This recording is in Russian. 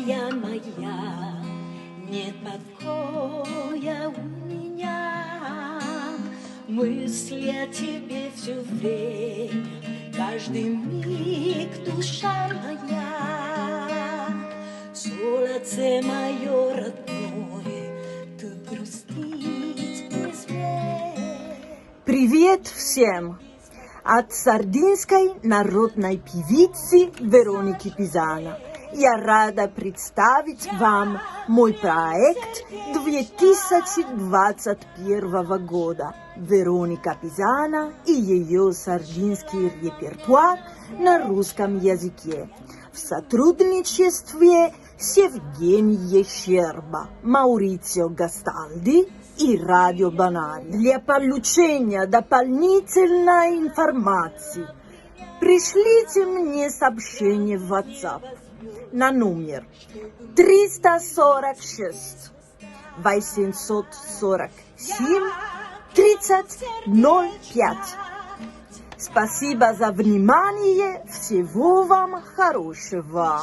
Родная моя, нет покоя у меня. Мысли о тебе все время, каждый миг, душа моя. Солнце мое родное, ты грустить не смей. Привет всем! От сардинской народной певицы Вероники Пизана. Я рада представить вам мой проект 2021 года «Вероника Пизана и ее сардинский репертуар на русском языке» в сотрудничестве с Евгением Щерба, Маурицио Гастальди и Радио Бонари. Для получения дополнительной информации пришлите мне сообщение в WhatsApp на номер 346 847 3005. Спасибо за внимание. Всего вам хорошего.